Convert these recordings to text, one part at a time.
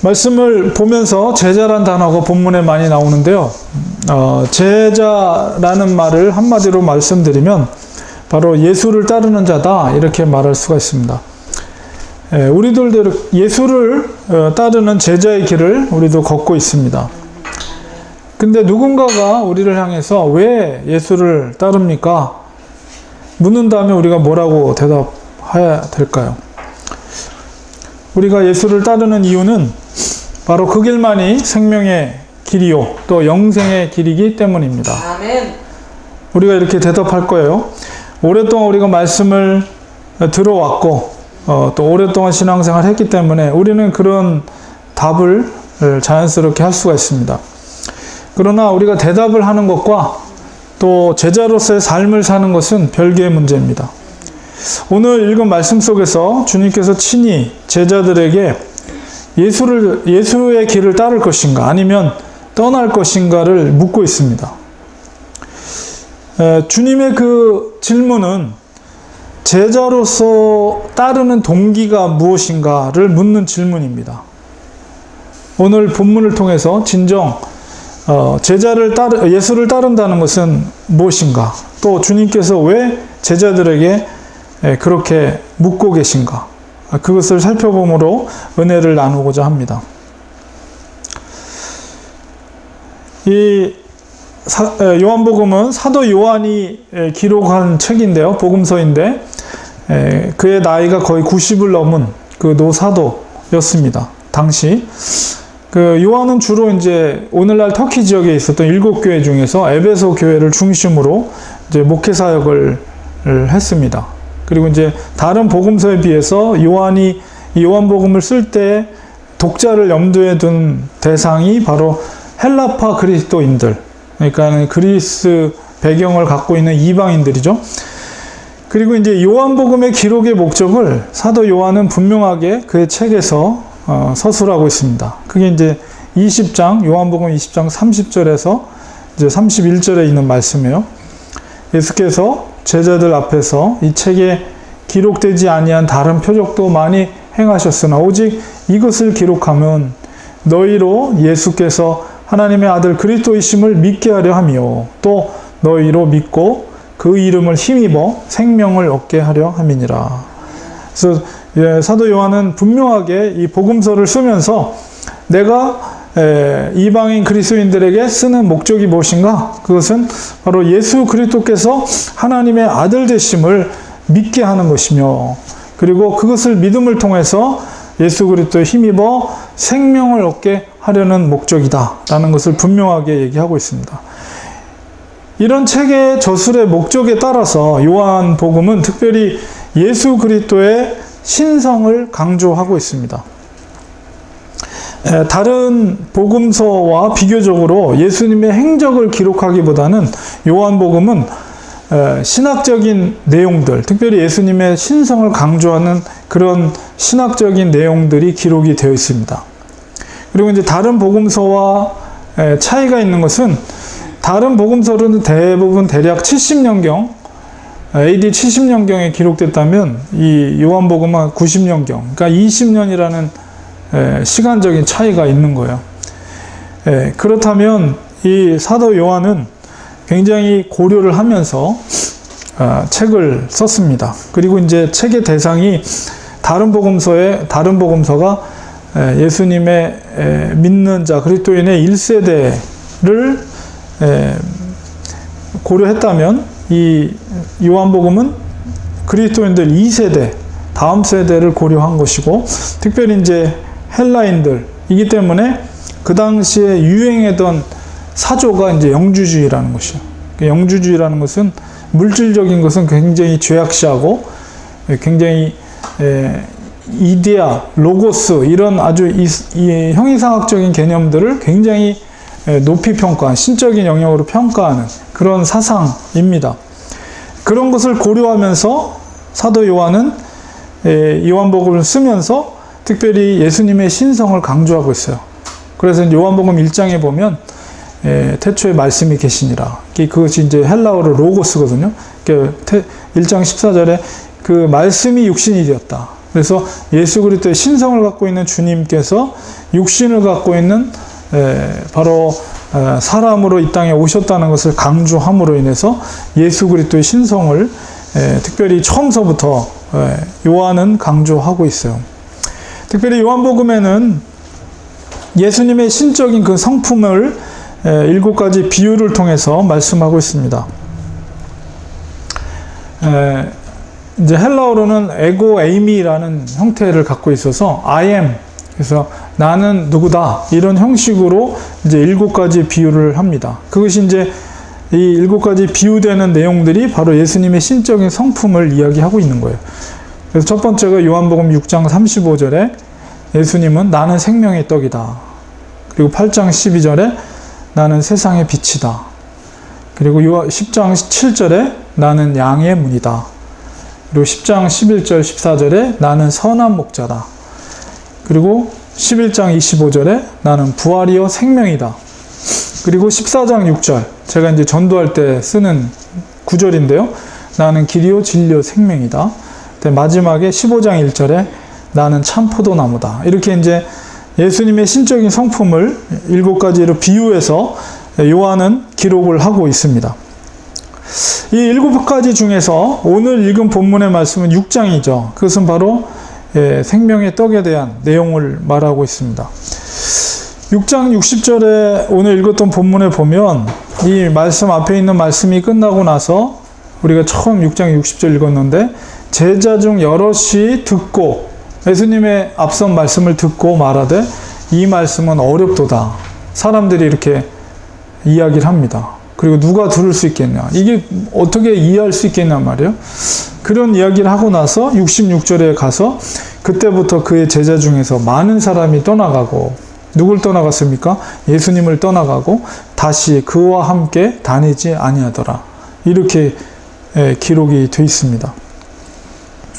말씀을 보면서 제자란 단어가 본문에 많이 나오는데요. 제자라는 말을 한마디로 말씀드리면 바로 예수를 따르는 자다, 이렇게 말할 수가 있습니다. 우리들도 예수를 따르는 제자의 길을 우리도 걷고 있습니다. 근데 누군가가 우리를 향해서 왜 예수를 따릅니까? 묻는다면 우리가 뭐라고 대답해야 될까요? 우리가 예수를 따르는 이유는 바로 그 길만이 생명의 길이요, 또 영생의 길이기 때문입니다. 아멘. 우리가 이렇게 대답할 거예요. 오랫동안 우리가 말씀을 들어왔고 또 오랫동안 신앙생활을 했기 때문에 우리는 그런 답을 자연스럽게 할 수가 있습니다. 그러나 우리가 대답을 하는 것과 또 제자로서의 삶을 사는 것은 별개의 문제입니다. 오늘 읽은 말씀 속에서 주님께서 친히 제자들에게 예수의 길을 따를 것인가 아니면 떠날 것인가를 묻고 있습니다. 주님의 그 질문은 제자로서 따르는 동기가 무엇인가를 묻는 질문입니다. 오늘 본문을 통해서 진정 예수를 따른다는 것은 무엇인가, 또 주님께서 왜 제자들에게 그렇게 묻고 계신가, 그것을 살펴봄으로 은혜를 나누고자 합니다. 이 요한복음은 사도 요한이 기록한 책인데요, 복음서인데 그의 나이가 거의 90을 넘은 그 노사도였습니다. 당시 그 요한은 주로 이제 오늘날 터키 지역에 있었던 7교회 중에서 에베소 교회를 중심으로 이제 목회 사역을 했습니다. 그리고 이제 다른 복음서에 비해서 요한이 이 요한복음을 쓸 때 독자를 염두에 둔 대상이 바로 헬라파 그리스도인들, 그러니까 그리스 배경을 갖고 있는 이방인들이죠. 그리고 이제 요한복음의 기록의 목적을 사도 요한은 분명하게 그의 책에서 서술하고 있습니다. 그게 이제 20장, 요한복음 20장 30절에서 이제 31절에 있는 말씀이에요. 예수께서 제자들 앞에서 이 책에 기록되지 아니한 다른 표적도 많이 행하셨으나 오직 이것을 기록하면 너희로 예수께서 하나님의 아들 그리스도이심을 믿게 하려 하며 또 너희로 믿고 그 이름을 힘입어 생명을 얻게 하려 함이니라. 그래서 사도 요한은 분명하게 이 복음서를 쓰면서 내가 이방인 그리스도인들에게 쓰는 목적이 무엇인가? 그것은 바로 예수 그리스도께서 하나님의 아들 되심을 믿게 하는 것이며, 그리고 그것을 믿음을 통해서 예수 그리스도에 힘입어 생명을 얻게 하려는 목적이다 라는 것을 분명하게 얘기하고 있습니다. 이런 책의 저술의 목적에 따라서 요한복음은 특별히 예수 그리스도의 신성을 강조하고 있습니다. 다른 복음서와 비교적으로 예수님의 행적을 기록하기보다는 요한복음은 신학적인 내용들, 특별히 예수님의 신성을 강조하는 그런 신학적인 내용들이 기록이 되어 있습니다. 그리고 이제 다른 복음서와 차이가 있는 것은 다른 복음서로는 대부분 대략 70년경, AD 70년경에 기록됐다면 이 요한복음은 90년경, 그러니까 20년이라는 시간적인 차이가 있는 거예요. 그렇다면 이 사도 요한은 굉장히 고려를 하면서 책을 썼습니다. 그리고 이제 책의 대상이 다른 복음서가 예수님의 믿는 자 그리스도인의 1세대를 고려했다면 이 요한복음은 그리스도인들 2세대, 다음 세대를 고려한 것이고, 특별히 이제 헬라인들이기 때문에 그 당시에 유행했던 사조가 이제 영주주의라는 것이요. 영주주의라는 것은 물질적인 것은 굉장히 죄악시하고 굉장히 이데아, 로고스 이런 아주 이 형이상학적인 개념들을 굉장히 높이 평가한, 신적인 영역으로 평가하는 그런 사상입니다. 그런 것을 고려하면서 사도 요한은 요한복음을 쓰면서 특별히 예수님의 신성을 강조하고 있어요. 그래서 요한복음 1장에 보면 태초에 말씀이 계시니라. 그것이 이제 헬라어로 로고스거든요. 1장 14절에 그 말씀이 육신이 되었다. 그래서 예수 그리스도의 신성을 갖고 있는 주님께서 육신을 갖고 있는 바로 사람으로 이 땅에 오셨다는 것을 강조함으로 인해서 예수 그리스도의 신성을 특별히 처음서부터 요한은 강조하고 있어요. 특별히 요한복음에는 예수님의 신적인 그 성품을 7가지 비유를 통해서 말씀하고 있습니다. 이제 헬라어로는 에고 에이미라는 형태를 갖고 있어서 I am, 그래서 나는 누구다, 이런 형식으로 이제 7가지 비유를 합니다. 그것이 이제 이 7가지 비유되는 내용들이 바로 예수님의 신적인 성품을 이야기하고 있는 거예요. 그래서 첫 번째가 요한복음 6장 35절에 예수님은 나는 생명의 떡이다. 그리고 8장 12절에 나는 세상의 빛이다. 그리고 10장 7절에 나는 양의 문이다. 그리고 10장 11절 14절에 나는 선한 목자다. 그리고 11장 25절에 나는 부활이요 생명이다. 그리고 14장 6절, 제가 이제 전도할 때 쓰는 구절인데요. 나는 길이요 진리요 생명이다. 마지막에 15장 1절에 나는 참 포도나무다. 이렇게 이제 예수님의 신적인 성품을 7가지로 비유해서 요한은 기록을 하고 있습니다. 이 7가지 중에서 오늘 읽은 본문의 말씀은 6장이죠. 그것은 바로 생명의 떡에 대한 내용을 말하고 있습니다. 6장 60절에 오늘 읽었던 본문에 보면 이 말씀 앞에 있는 말씀이 끝나고 나서 우리가 처음 6장 60절 읽었는데 제자 중 여럿이 듣고 예수님의 앞선 말씀을 듣고 말하되 이 말씀은 어렵도다. 사람들이 이렇게 이야기를 합니다. 그리고 누가 들을 수 있겠냐. 이게 어떻게 이해할 수 있겠냐 말이에요. 그런 이야기를 하고 나서 66절에 가서 그때부터 그의 제자 중에서 많은 사람이 떠나가고 누굴 떠나갔습니까? 예수님을 떠나가고 다시 그와 함께 다니지 아니하더라. 이렇게 기록이 되어 있습니다.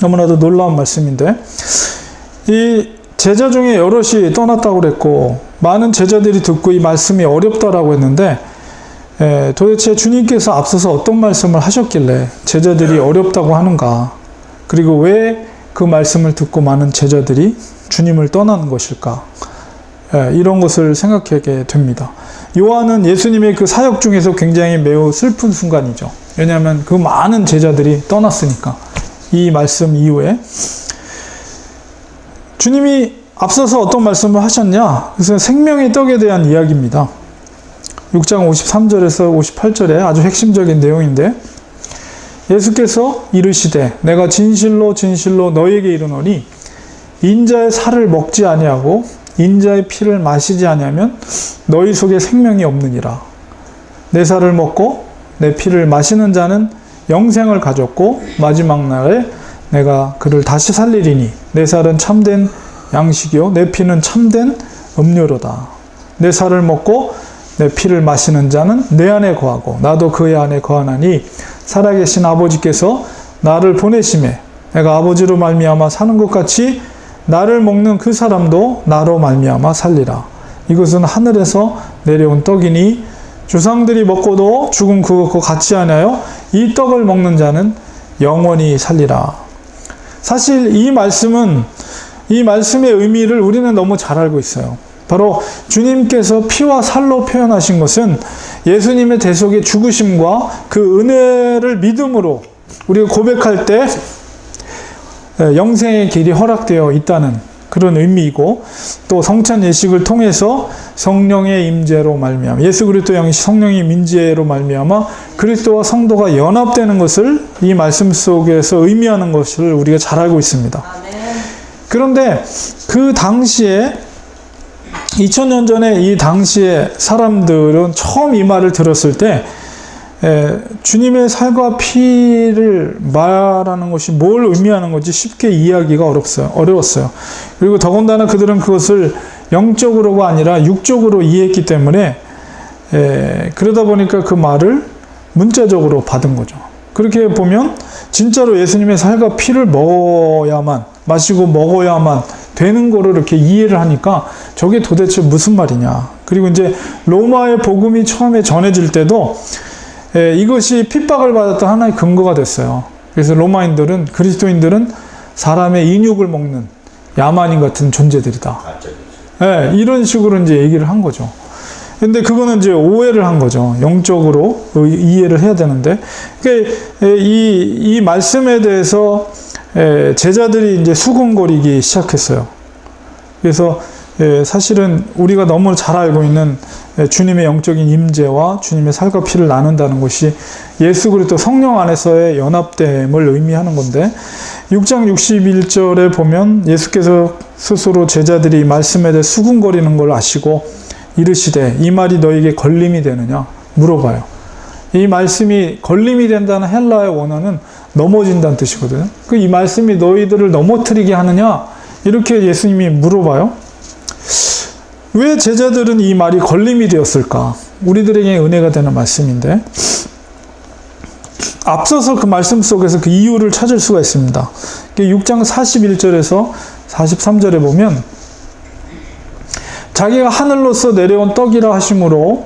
너무나도 놀라운 말씀인데 이 제자 중에 여럿이 떠났다고 그랬고 많은 제자들이 듣고 이 말씀이 어렵다라고 했는데 도대체 주님께서 앞서서 어떤 말씀을 하셨길래 제자들이 어렵다고 하는가? 그리고 왜 그 말씀을 듣고 많은 제자들이 주님을 떠나는 것일까? 이런 것을 생각하게 됩니다. 요한은 예수님의 그 사역 중에서 굉장히 매우 슬픈 순간이죠. 왜냐하면 그 많은 제자들이 떠났으니까. 이 말씀 이후에 주님이 앞서서 어떤 말씀을 하셨냐? 그래서 생명의 떡에 대한 이야기입니다. 6장 53절에서 58절에 아주 핵심적인 내용인데 예수께서 이르시되 내가 진실로 진실로 너희에게 이르노니 인자의 살을 먹지 아니하고 인자의 피를 마시지 아니하면 너희 속에 생명이 없느니라. 내 살을 먹고 내 피를 마시는 자는 영생을 가졌고 마지막 날에 내가 그를 다시 살리리니 내 살은 참된 양식이요 내 피는 참된 음료로다. 내 살을 먹고 내 피를 마시는 자는 내 안에 거하고 나도 그의 안에 거하나니 살아계신 아버지께서 나를 보내심에 내가 아버지로 말미암아 사는 것 같이 나를 먹는 그 사람도 나로 말미암아 살리라. 이것은 하늘에서 내려온 떡이니 조상들이 먹고도 죽은 그것과 같이 하나요? 이 떡을 먹는 자는 영원히 살리라. 사실 이 말씀의 의미를 우리는 너무 잘 알고 있어요. 바로 주님께서 피와 살로 표현하신 것은 예수님의 대속의 죽으심과 그 은혜를 믿음으로 우리가 고백할 때 영생의 길이 허락되어 있다는 그런 의미이고 또 성찬 예식을 통해서 성령의 임재로 말미암아 예수 그리스도의 영이 성령의 임재로 말미암아 그리스도와 성도가 연합되는 것을 이 말씀 속에서 의미하는 것을 우리가 잘 알고 있습니다. 그런데 그 당시에 2000년 전에 이 당시에 사람들은 처음 이 말을 들었을 때 주님의 살과 피를 말하는 것이 뭘 의미하는 건지 쉽게 이해하기가 어려웠어요. 그리고 더군다나 그들은 그것을 영적으로가 아니라 육적으로 이해했기 때문에 그러다 보니까 그 말을 문자적으로 받은 거죠. 그렇게 보면 진짜로 예수님의 살과 피를 먹어야만 마시고 먹어야만 되는 거를 이렇게 이해를 하니까 저게 도대체 무슨 말이냐. 그리고 이제 로마의 복음이 처음에 전해질 때도 이것이 핍박을 받았던 하나의 근거가 됐어요. 그래서 로마인들은 그리스도인들은 사람의 인육을 먹는 야만인 같은 존재들이다. 네, 이런 식으로 이제 얘기를 한 거죠. 근데 그거는 이제 오해를 한 거죠. 영적으로 이해를 해야 되는데, 그러니까 이 말씀에 대해서 제자들이 이제 수군거리기 시작했어요. 그래서 사실은 우리가 너무 잘 알고 있는 주님의 영적인 임재와 주님의 살과 피를 나눈다는 것이 예수 그리스도 성령 안에서의 연합됨을 의미하는 건데, 6장 61절에 보면 예수께서 스스로 제자들이 이 말씀에 대해 수군거리는 걸 아시고 이르시되 이 말이 너에게 걸림이 되느냐 물어봐요. 이 말씀이 걸림이 된다는 헬라의 원어는 넘어진다는 뜻이거든요. 이 말씀이 너희들을 넘어뜨리게 하느냐 이렇게 예수님이 물어봐요. 왜 제자들은 이 말이 걸림이 되었을까? 우리들에게 은혜가 되는 말씀인데, 앞서서 그 말씀 속에서 그 이유를 찾을 수가 있습니다. 6장 41절에서 43절에 보면 자기가 하늘로서 내려온 떡이라 하심으로,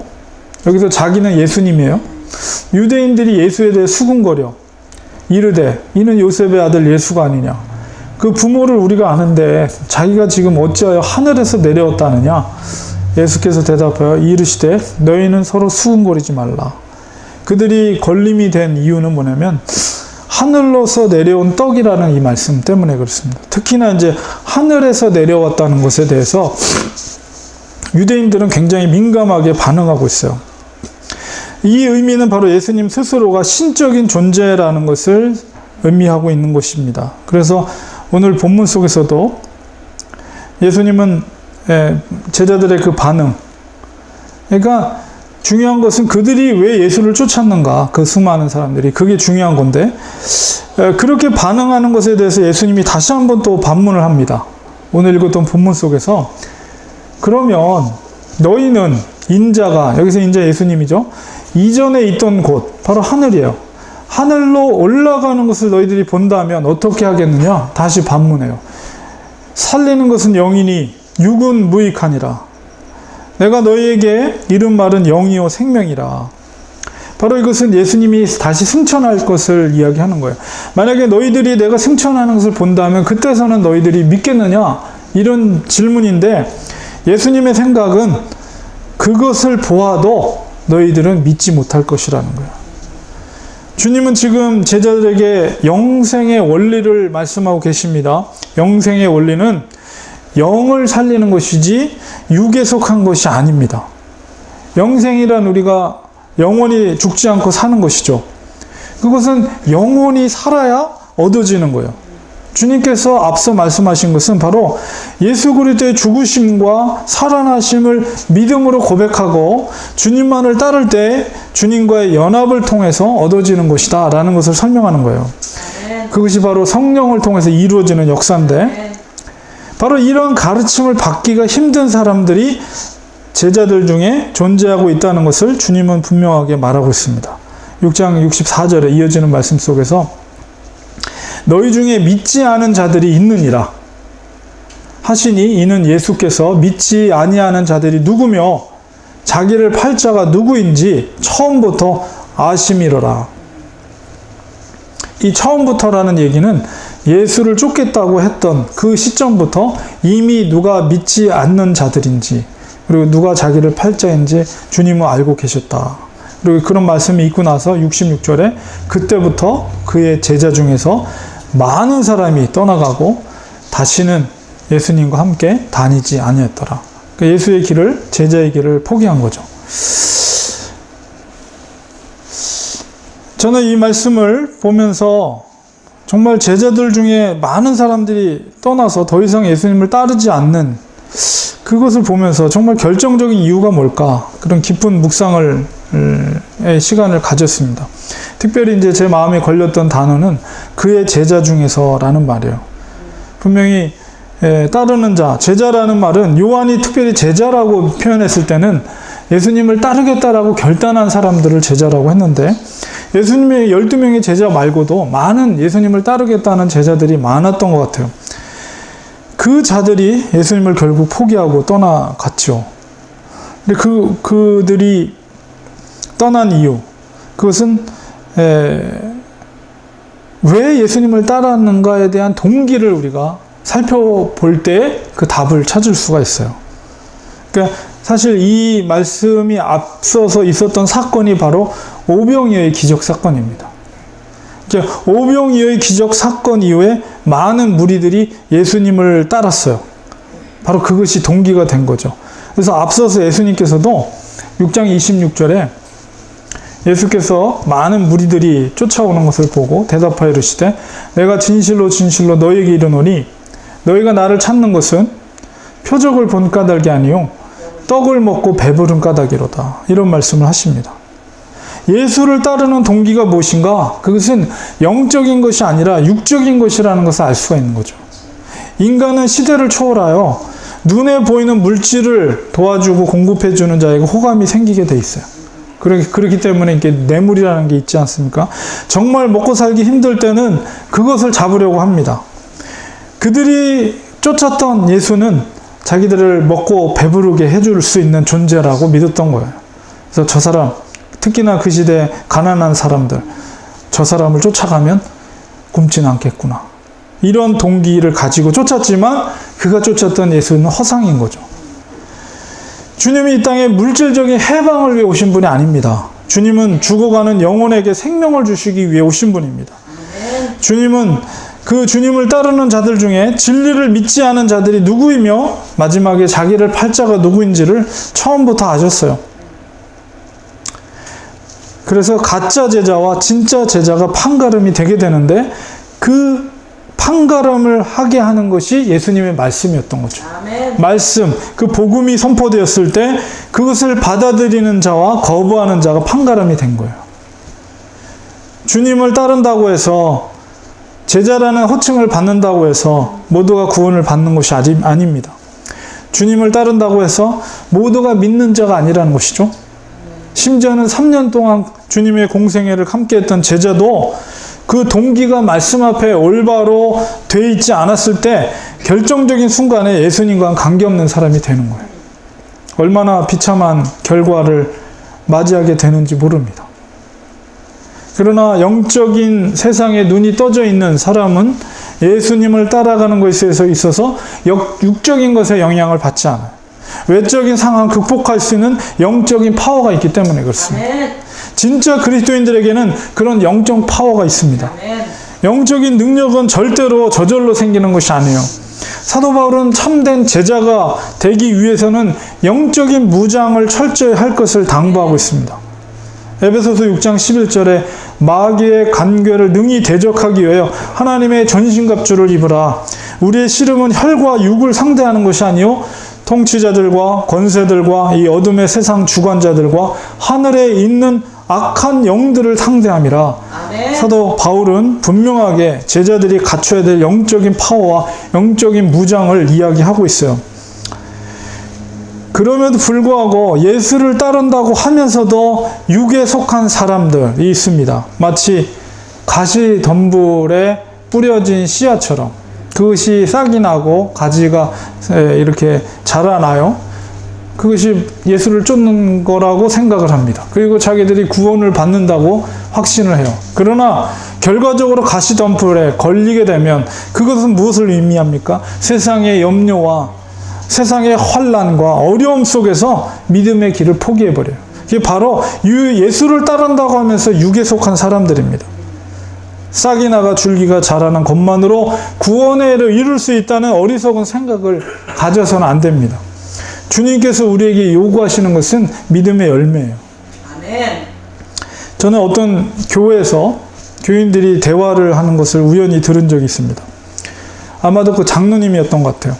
여기서 자기는 예수님이에요. 유대인들이 예수에 대해 수군거려 이르되 이는 요셉의 아들 예수가 아니냐. 그 부모를 우리가 아는데 자기가 지금 어찌하여 하늘에서 내려왔다느냐. 예수께서 대답하여 이르시되 너희는 서로 수군거리지 말라. 그들이 걸림이 된 이유는 뭐냐면 하늘로서 내려온 떡이라는 이 말씀 때문에 그렇습니다. 특히나 이제 하늘에서 내려왔다는 것에 대해서 유대인들은 굉장히 민감하게 반응하고 있어요. 이 의미는 바로 예수님 스스로가 신적인 존재라는 것을 의미하고 있는 것입니다. 그래서 오늘 본문 속에서도 예수님은 제자들의 그 반응, 그러니까 중요한 것은 그들이 왜 예수를 쫓았는가, 그 수많은 사람들이, 그게 중요한 건데, 그렇게 반응하는 것에 대해서 예수님이 다시 한번 또 반문을 합니다. 오늘 읽었던 본문 속에서 그러면 너희는 인자가, 여기서 인자 예수님이죠, 이전에 있던 곳 바로 하늘이에요. 하늘로 올라가는 것을 너희들이 본다면 어떻게 하겠느냐? 다시 반문해요. 살리는 것은 영이니 육은 무익하니라. 내가 너희에게 이른 말은 영이요 생명이라. 바로 이것은 예수님이 다시 승천할 것을 이야기하는 거예요. 만약에 너희들이 내가 승천하는 것을 본다면 그때서는 너희들이 믿겠느냐? 이런 질문인데, 예수님의 생각은 그것을 보아도 너희들은 믿지 못할 것이라는 거예요. 주님은 지금 제자들에게 영생의 원리를 말씀하고 계십니다. 영생의 원리는 영을 살리는 것이지 육에 속한 것이 아닙니다. 영생이란 우리가 영원히 죽지 않고 사는 것이죠. 그것은 영원히 살아야 얻어지는 거예요. 주님께서 앞서 말씀하신 것은 바로 예수 그리스도의 죽으심과 살아나심을 믿음으로 고백하고 주님만을 따를 때 주님과의 연합을 통해서 얻어지는 것이다 라는 것을 설명하는 거예요. 그것이 바로 성령을 통해서 이루어지는 역사인데, 바로 이런 가르침을 받기가 힘든 사람들이 제자들 중에 존재하고 있다는 것을 주님은 분명하게 말하고 있습니다. 6장 64절에 이어지는 말씀 속에서 너희 중에 믿지 않은 자들이 있느니라 하시니, 이는 예수께서 믿지 아니하는 자들이 누구며 자기를 팔 자가 누구인지 처음부터 아심이로라. 이 처음부터라는 얘기는 예수를 쫓겠다고 했던 그 시점부터 이미 누가 믿지 않는 자들인지, 그리고 누가 자기를 팔 자인지 주님은 알고 계셨다. 그리고 그런 말씀이 있고 나서 66절에 그때부터 그의 제자 중에서 많은 사람이 떠나가고 다시는 예수님과 함께 다니지 아니했더라. 그러니까 예수의 길을, 제자의 길을 포기한 거죠. 저는 이 말씀을 보면서 정말 제자들 중에 많은 사람들이 떠나서 더 이상 예수님을 따르지 않는 그것을 보면서 정말 결정적인 이유가 뭘까, 그런 깊은 묵상을 시간을 가졌습니다. 특별히 이제 제 마음에 걸렸던 단어는 그의 제자 중에서라는 말이에요. 분명히 따르는 자, 제자라는 말은 요한이 특별히 제자라고 표현했을 때는 예수님을 따르겠다라고 결단한 사람들을 제자라고 했는데, 예수님의 12명의 제자 말고도 많은 예수님을 따르겠다는 제자들이 많았던 것 같아요. 그 자들이 예수님을 결국 포기하고 떠나갔죠. 근데 그들이 떠난 이유, 그것은 왜 예수님을 따랐는가에 대한 동기를 우리가 살펴볼 때 그 답을 찾을 수가 있어요. 그러니까 사실 이 말씀이 앞서서 있었던 사건이 바로 오병이어의 기적 사건입니다. 오병이어의 기적 사건 이후에 많은 무리들이 예수님을 따랐어요. 바로 그것이 동기가 된 거죠. 그래서 앞서서 예수님께서도 6장 26절에 예수께서 많은 무리들이 쫓아오는 것을 보고 대답하여 이르시되 내가 진실로 진실로 너희에게 이르노니 너희가 나를 찾는 것은 표적을 본 까닭이 아니요 떡을 먹고 배부른 까닭이로다. 이런 말씀을 하십니다. 예수를 따르는 동기가 무엇인가? 그것은 영적인 것이 아니라 육적인 것이라는 것을 알 수가 있는 거죠. 인간은 시대를 초월하여 눈에 보이는 물질을 도와주고 공급해주는 자에게 호감이 생기게 돼 있어요. 그렇기 때문에 이게 뇌물이라는 게 있지 않습니까? 정말 먹고 살기 힘들 때는 그것을 잡으려고 합니다. 그들이 쫓았던 예수는 자기들을 먹고 배부르게 해줄 수 있는 존재라고 믿었던 거예요. 그래서 저 사람, 특히나 그 시대 가난한 사람들, 저 사람을 쫓아가면 굶지는 않겠구나. 이런 동기를 가지고 쫓았지만 그가 쫓았던 예수는 허상인 거죠. 주님이 이 땅에 물질적인 해방을 위해 오신 분이 아닙니다. 주님은 죽어가는 영혼에게 생명을 주시기 위해 오신 분입니다. 주님은 그 주님을 따르는 자들 중에 진리를 믿지 않은 자들이 누구이며 마지막에 자기를 팔 자가 누구인지를 처음부터 아셨어요. 그래서 가짜 제자와 진짜 제자가 판가름이 되게 되는데 그 판가름을 하게 하는 것이 예수님의 말씀이었던 거죠. 아멘. 말씀, 그 복음이 선포되었을 때 그것을 받아들이는 자와 거부하는 자가 판가름이 된 거예요. 주님을 따른다고 해서 제자라는 호칭을 받는다고 해서 모두가 구원을 받는 것이 아닙니다. 주님을 따른다고 해서 모두가 믿는 자가 아니라는 것이죠. 심지어는 3년 동안 주님의 공생애를 함께했던 제자도 그 동기가 말씀 앞에 올바로 돼 있지 않았을 때 결정적인 순간에 예수님과는 관계없는 사람이 되는 거예요. 얼마나 비참한 결과를 맞이하게 되는지 모릅니다. 그러나 영적인 세상에 눈이 떠져 있는 사람은 예수님을 따라가는 것에 있어서 육적인 것에 영향을 받지 않아요. 외적인 상황을 극복할 수 있는 영적인 파워가 있기 때문에 그렇습니다. 진짜 그리스도인들에게는 그런 영적 파워가 있습니다. 영적인 능력은 절대로 저절로 생기는 것이 아니에요. 사도 바울은 참된 제자가 되기 위해서는 영적인 무장을 철저히 할 것을 당부하고 있습니다. 에베소서 6장 11절에 마귀의 간궤를 능히 대적하기 위하여 하나님의 전신갑주를 입으라. 우리의 씨름은 혈과 육을 상대하는 것이 아니요 통치자들과 권세들과 이 어둠의 세상 주관자들과 하늘에 있는 악한 영들을 상대함이라. 아멘. 사도 바울은 분명하게 제자들이 갖춰야 될 영적인 파워와 영적인 무장을 이야기하고 있어요. 그럼에도 불구하고 예수를 따른다고 하면서도 육에 속한 사람들이 있습니다. 마치 가시덤불에 뿌려진 씨앗처럼 그것이 싹이 나고 가지가 이렇게 자라나요. 그것이 예수를 쫓는 거라고 생각을 합니다. 그리고 자기들이 구원을 받는다고 확신을 해요. 그러나 결과적으로 가시덤불에 걸리게 되면 그것은 무엇을 의미합니까? 세상의 염려와 세상의 환난과 어려움 속에서 믿음의 길을 포기해버려요. 이게 바로 예수를 따른다고 하면서 육에 속한 사람들입니다. 싹이 나가 줄기가 자라는 것만으로 구원에 이룰 수 있다는 어리석은 생각을 가져서는 안 됩니다. 주님께서 우리에게 요구하시는 것은 믿음의 열매예요. 아멘. 저는 어떤 교회에서 교인들이 대화를 하는 것을 우연히 들은 적이 있습니다. 아마도 그 장로님이었던 것 같아요.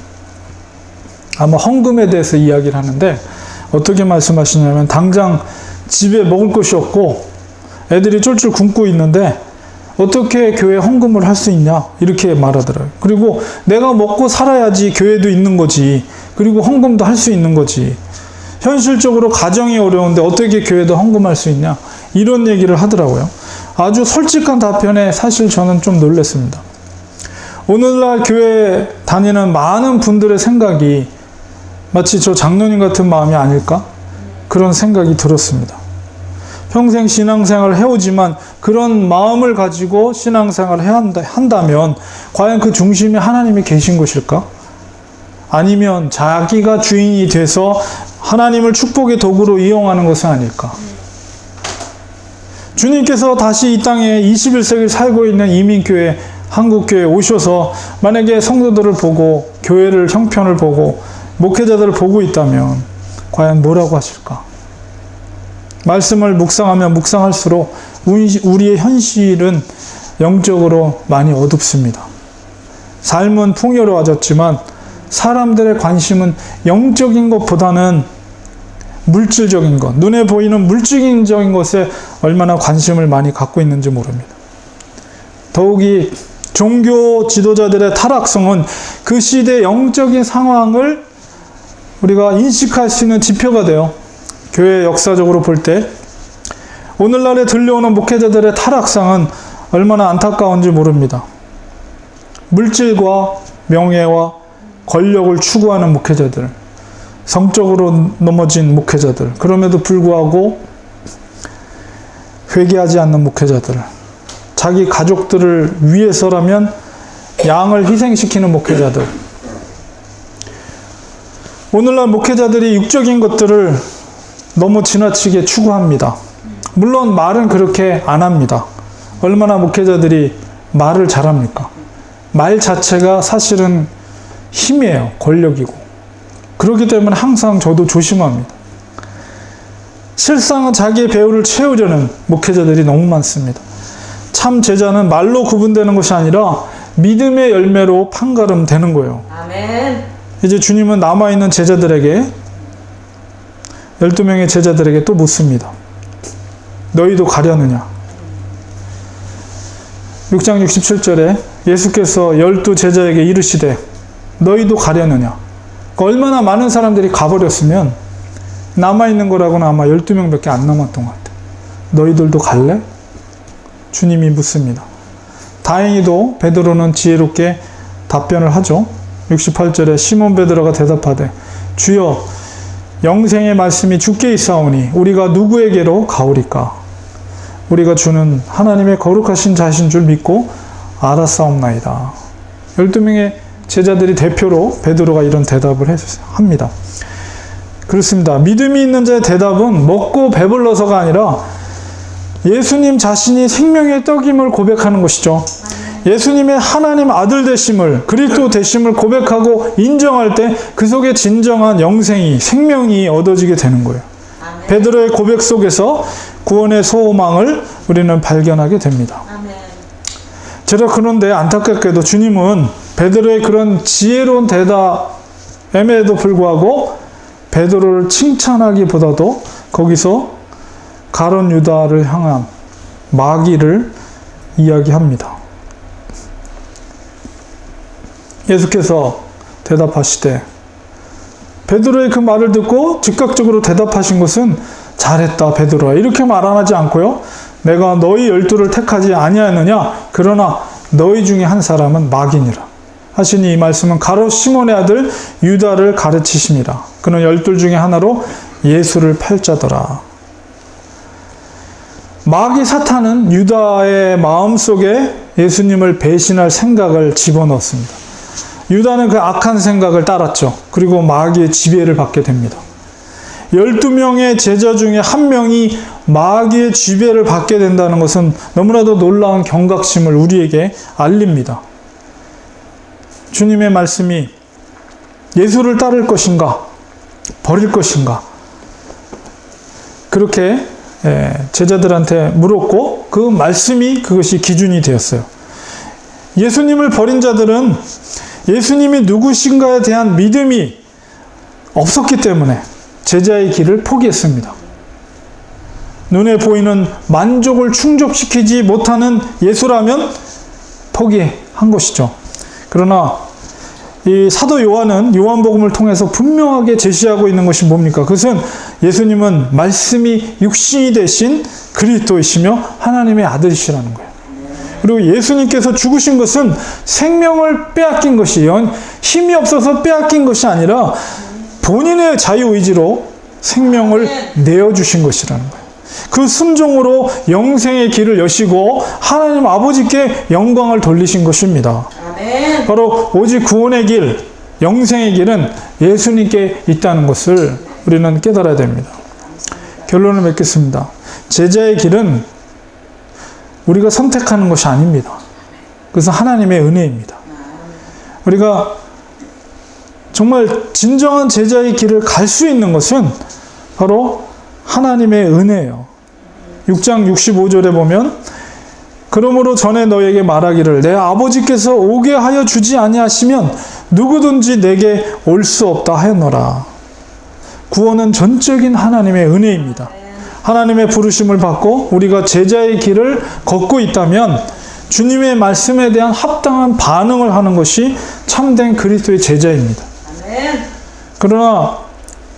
아마 헌금에 대해서 이야기를 하는데 어떻게 말씀하시냐면 당장 집에 먹을 것이 없고 애들이 쫄쫄 굶고 있는데 어떻게 교회 헌금을 할 수 있냐 이렇게 말하더라고요. 그리고 내가 먹고 살아야지 교회도 있는 거지. 그리고 헌금도 할 수 있는 거지. 현실적으로 가정이 어려운데 어떻게 교회도 헌금할 수 있냐 이런 얘기를 하더라고요. 아주 솔직한 답변에 사실 저는 좀 놀랐습니다. 오늘날 교회 다니는 많은 분들의 생각이 마치 저 장로님 같은 마음이 아닐까? 그런 생각이 들었습니다. 평생 신앙생활을 해오지만 그런 마음을 가지고 신앙생활을 해야 한다면 과연 그 중심에 하나님이 계신 것일까? 아니면 자기가 주인이 돼서 하나님을 축복의 도구로 이용하는 것은 아닐까? 주님께서 다시 이 땅에 21세기를 살고 있는 이민교회, 한국교회에 오셔서 만약에 성도들을 보고 교회를 형편을 보고 목회자들을 보고 있다면 과연 뭐라고 하실까? 말씀을 묵상하면 묵상할수록 우리의 현실은 영적으로 많이 어둡습니다. 삶은 풍요로워졌지만 사람들의 관심은 영적인 것보다는 물질적인 것, 눈에 보이는 물질적인 것에 얼마나 관심을 많이 갖고 있는지 모릅니다. 더욱이 종교 지도자들의 타락성은 그 시대의 영적인 상황을 우리가 인식할 수 있는 지표가 돼요. 교회 역사적으로 볼 때 오늘날에 들려오는 목회자들의 타락상은 얼마나 안타까운지 모릅니다. 물질과 명예와 권력을 추구하는 목회자들, 성적으로 넘어진 목회자들, 그럼에도 불구하고 회개하지 않는 목회자들, 자기 가족들을 위해서라면 양을 희생시키는 목회자들. 오늘날 목회자들이 육적인 것들을 너무 지나치게 추구합니다. 물론 말은 그렇게 안 합니다. 얼마나 목회자들이 말을 잘합니까? 말 자체가 사실은 힘이에요. 권력이고. 그렇기 때문에 항상 저도 조심합니다. 실상은 자기의 배후를 채우려는 목회자들이 너무 많습니다. 참 제자는 말로 구분되는 것이 아니라 믿음의 열매로 판가름되는 거예요. 아멘. 이제 주님은 남아있는 제자들에게 12명의 제자들에게 또 묻습니다. 너희도 가려느냐? 6장 67절에 예수께서 12 제자에게 이르시되 너희도 가려느냐? 얼마나 많은 사람들이 가버렸으면 남아있는 거라고는 아마 12명밖에 안 남았던 것 같아요. 너희들도 갈래? 주님이 묻습니다. 다행히도 베드로는 지혜롭게 답변을 하죠. 68절에 시몬 베드로가 대답하되 주여 영생의 말씀이 주께 있사오니 우리가 누구에게로 가오리까? 우리가 주는 하나님의 거룩하신 자신 줄 믿고 알았사옵나이다. 12명의 제자들이 대표로 베드로가 이런 대답을 합니다. 그렇습니다. 믿음이 있는 자의 대답은 먹고 배불러서가 아니라 예수님 자신이 생명의 떡임을 고백하는 것이죠. 예수님의 하나님 아들 되심을, 그리스도 되심을 고백하고 인정할 때 그 속에 진정한 영생이, 생명이 얻어지게 되는 거예요. 아멘. 베드로의 고백 속에서 구원의 소망을 우리는 발견하게 됩니다. 아멘. 그런데 안타깝게도 주님은 베드로의 그런 지혜로운 대답임에도 불구하고 베드로를 칭찬하기보다도 거기서 가룟 유다를 향한 마귀를 이야기합니다. 예수께서 대답하시되 베드로의 그 말을 듣고 즉각적으로 대답하신 것은 잘했다 베드로야 이렇게 말 안 하지 않고요. 내가 너희 12를 택하지 아니하느냐 그러나 너희 중에 한 사람은 마귀니라 하시니 이 말씀은 가롯 시몬의 아들 유다를 가르치심이라. 그는 12 중에 하나로 예수를 팔자더라. 마귀 사탄은 유다의 마음속에 예수님을 배신할 생각을 집어넣었습니다. 유다는 그 악한 생각을 따랐죠. 그리고 마귀의 지배를 받게 됩니다. 12명의 제자 중에 한 명이 마귀의 지배를 받게 된다는 것은 너무나도 놀라운 경각심을 우리에게 알립니다. 주님의 말씀이 예수를 따를 것인가 버릴 것인가 그렇게 제자들한테 물었고 그 말씀이 그것이 기준이 되었어요. 예수님을 버린 자들은 예수님이 누구신가에 대한 믿음이 없었기 때문에 제자의 길을 포기했습니다. 눈에 보이는 만족을 충족시키지 못하는 예수라면 포기한 것이죠. 그러나 이 사도 요한은 요한복음을 통해서 분명하게 제시하고 있는 것이 뭡니까? 그것은 예수님은 말씀이 육신이 되신 그리스도이시며 하나님의 아들이시라는 거예요. 그리고 예수님께서 죽으신 것은 생명을 빼앗긴 것이 힘이 없어서 빼앗긴 것이 아니라 본인의 자유의지로 생명을 내어주신 것이라는 거예요. 그 순종으로 영생의 길을 여시고 하나님 아버지께 영광을 돌리신 것입니다. 아멘. 바로 오직 구원의 길, 영생의 길은 예수님께 있다는 것을 우리는 깨달아야 됩니다. 결론을 맺겠습니다. 제자의 길은 우리가 선택하는 것이 아닙니다. 그것은 하나님의 은혜입니다. 우리가 정말 진정한 제자의 길을 갈 수 있는 것은 바로 하나님의 은혜예요. 6장 65절에 보면 그러므로 전에 너에게 말하기를 내 아버지께서 오게 하여 주지 아니하시면 누구든지 내게 올 수 없다 하였노라. 구원은 전적인 하나님의 은혜입니다. 하나님의 부르심을 받고 우리가 제자의 길을 걷고 있다면 주님의 말씀에 대한 합당한 반응을 하는 것이 참된 그리스도의 제자입니다. 그러나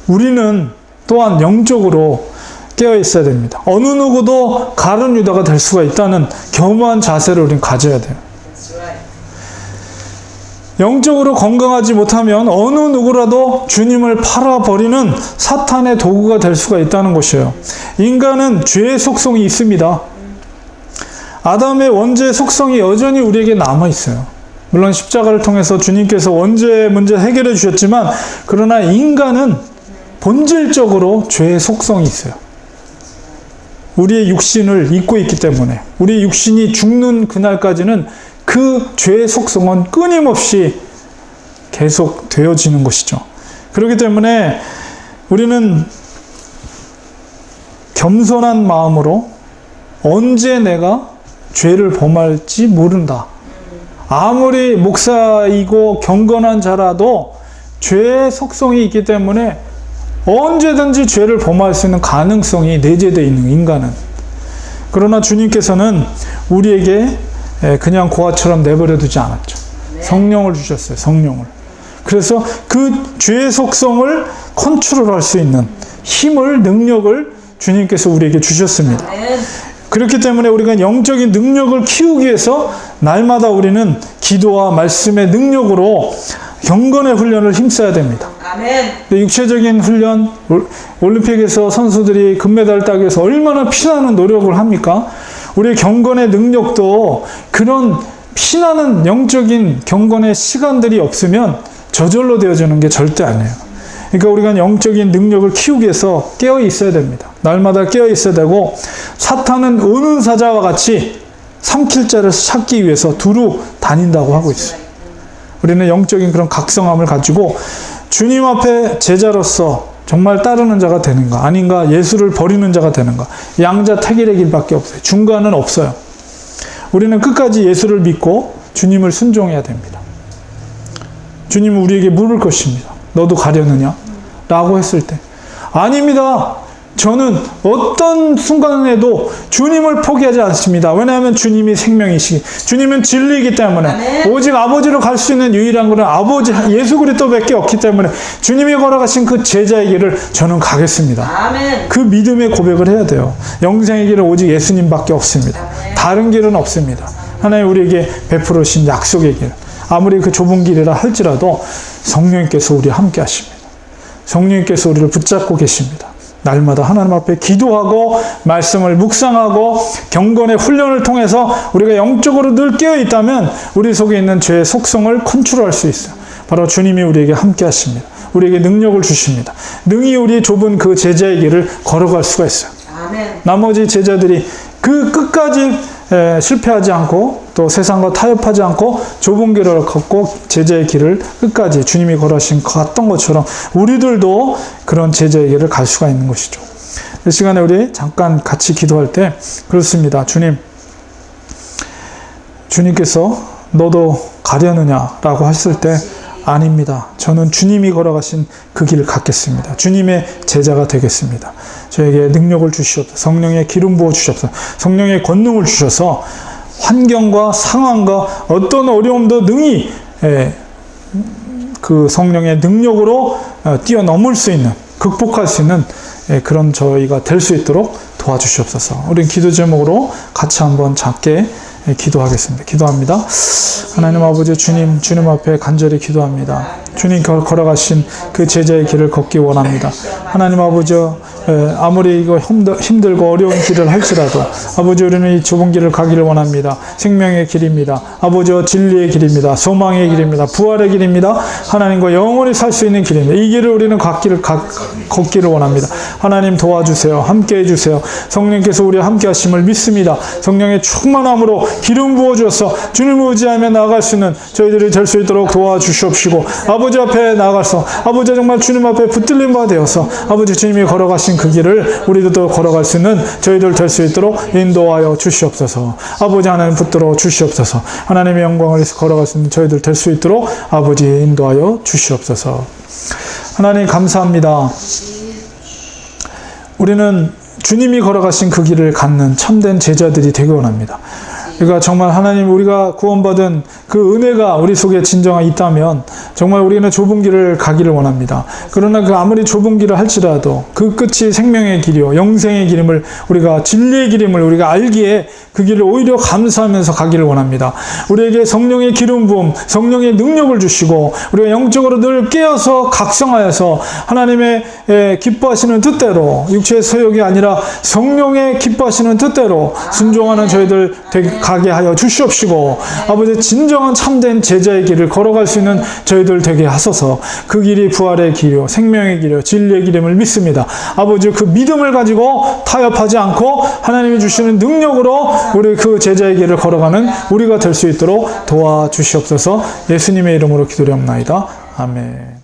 우리는 또한 영적으로 깨어 있어야 됩니다. 어느 누구도 가룟 유다가 될 수가 있다는 겸허한 자세를 우리는 가져야 돼요. 영적으로 건강하지 못하면 어느 누구라도 주님을 팔아버리는 사탄의 도구가 될 수가 있다는 것이에요. 인간은 죄의 속성이 있습니다. 아담의 원죄의 속성이 여전히 우리에게 남아있어요. 물론 십자가를 통해서 주님께서 원죄의 문제 해결해 주셨지만 그러나 인간은 본질적으로 죄의 속성이 있어요. 우리의 육신을 입고 있기 때문에 우리의 육신이 죽는 그날까지는 그 죄의 속성은 끊임없이 계속 되어지는 것이죠. 그렇기 때문에 우리는 겸손한 마음으로 언제 내가 죄를 범할지 모른다. 아무리 목사이고 경건한 자라도 죄의 속성이 있기 때문에 언제든지 죄를 범할 수 있는 가능성이 내재되어 있는 인간은. 그러나 주님께서는 우리에게 그냥 고아처럼 내버려 두지 않았죠. 성령을 주셨어요. 성령을. 그래서 그 죄의 속성을 컨트롤할 수 있는 힘을, 능력을 주님께서 우리에게 주셨습니다. 그렇기 때문에 우리가 영적인 능력을 키우기 위해서 날마다 우리는 기도와 말씀의 능력으로 경건의 훈련을 힘써야 됩니다. 육체적인 훈련, 올림픽에서 선수들이 금메달을 따기 위해서 얼마나 피나는 노력을 합니까? 우리의 경건의 능력도 그런 피나는 영적인 경건의 시간들이 없으면 저절로 되어지는 게 절대 아니에요. 그러니까 우리가 영적인 능력을 키우기 위해서 깨어 있어야 됩니다. 날마다 깨어 있어야 되고 사탄은 은사자와 같이 삼킬 자를 찾기 위해서 두루 다닌다고 하고 있어요. 우리는 영적인 그런 각성함을 가지고 주님 앞에 제자로서 정말 따르는 자가 되는가 아닌가 예수를 버리는 자가 되는가 양자 택일의 길밖에 없어요. 중간은 없어요. 우리는 끝까지 예수를 믿고 주님을 순종해야 됩니다. 주님은 우리에게 물을 것입니다. 너도 가려느냐? 라고 했을 때 아닙니다. 저는 어떤 순간에도 주님을 포기하지 않습니다. 왜냐하면 주님이 생명이시기, 주님은 진리이기 때문에 오직 아버지로 갈 수 있는 유일한 것은 아버지 예수 그리스도밖에 없기 때문에 주님이 걸어가신 그 제자의 길을 저는 가겠습니다. 아멘. 그 믿음의 고백을 해야 돼요. 영생의 길은 오직 예수님밖에 없습니다. 다른 길은 없습니다. 하나님 우리에게 베풀으신 약속의 길, 아무리 그 좁은 길이라 할지라도 성령님께서 우리와 함께 하십니다. 성령님께서 우리를 붙잡고 계십니다. 날마다 하나님 앞에 기도하고 말씀을 묵상하고 경건의 훈련을 통해서 우리가 영적으로 늘 깨어 있다면 우리 속에 있는 죄의 속성을 컨트롤할 수 있어요. 바로 주님이 우리에게 함께 하십니다. 우리에게 능력을 주십니다. 능히 우리 좁은 그 제자의 길을 걸어갈 수가 있어요. 아멘. 나머지 제자들이 그 끝까지 실패하지 않고 또 세상과 타협하지 않고 좁은 길을 걷고 제자의 길을 끝까지 주님이 걸으신 갔던 것처럼 우리들도 그런 제자의 길을 갈 수가 있는 것이죠. 이 시간에 우리 잠깐 같이 기도할 때 그렇습니다. 주님께서 너도 가려느냐라고 하실 때 아닙니다. 저는 주님이 걸어가신 그 길을 갖겠습니다. 주님의 제자가 되겠습니다. 저에게 능력을 주시옵소서. 성령의 기름 부어 주시옵소서. 성령의 권능을 주셔서 환경과 상황과 어떤 어려움도 능히 그 성령의 능력으로 뛰어넘을 수 있는, 극복할 수 있는 그런 저희가 될 수 있도록 도와주시옵소서. 우린 기도 제목으로 같이 한번 작게 기도하겠습니다. 기도합니다. 하나님 아버지 주님 앞에 간절히 기도합니다. 주님 걸어가신 그 제자의 길을 걷기 원합니다. 하나님 아버지 아무리 이거 힘들고 어려운 길을 할지라도 아버지 우리는 이 좁은 길을 가기를 원합니다. 생명의 길입니다. 아버지와 진리의 길입니다. 소망의 길입니다. 부활의 길입니다. 하나님과 영원히 살 수 있는 길입니다. 이 길을 우리는 걷기를 원합니다. 하나님 도와주세요. 함께 해주세요. 성령께서 우리와 함께 하심을 믿습니다. 성령의 충만함으로 기름 부어주어서 주님을 의지하며 나아갈 수 있는 저희들이 될 수 있도록 도와주시옵시고 아버지 앞에 나아가서 아버지 정말 주님 앞에 붙들린 바 되어서 아버지 주님이 걸어가신 그 길을 우리도 걸어갈 수 있는 저희들 될 수 있도록 인도하여 주시옵소서. 아버지 하나님 붙들어 주시옵소서. 하나님의 영광을 위해서 걸어갈 수 있는 저희들 될 수 있도록 아버지 인도하여 주시옵소서. 하나님 감사합니다. 우리는 주님이 걸어가신 그 길을 갖는 참된 제자들이 되기 원합니다. 그러니까 정말 하나님 우리가 구원받은 그 은혜가 우리 속에 진정한 있다면 정말 우리는 좁은 길을 가기를 원합니다. 그러나 그 아무리 좁은 길을 할지라도 그 끝이 생명의 길이요 영생의 길임을 우리가 진리의 길임을 우리가 알기에 그 길을 오히려 감사하면서 가기를 원합니다. 우리에게 성령의 기름 부음, 성령의 능력을 주시고 우리가 영적으로 늘 깨어서 각성하여서 하나님의 기뻐하시는 뜻대로 육체의 소욕이 아니라 성령의 기뻐하시는 뜻대로 순종하는 저희들 가게 하여 주시옵시고 아버지 진정한 참된 제자의 길을 걸어갈 수 있는 저희들 되게 하소서. 그 길이 부활의 길이요 생명의 길이요 진리의 길임을 믿습니다. 아버지 그 믿음을 가지고 타협하지 않고 하나님이 주시는 능력으로 우리 그 제자의 길을 걸어가는 우리가 될 수 있도록 도와주시옵소서. 예수님의 이름으로 기도드리옵나이다. 아멘.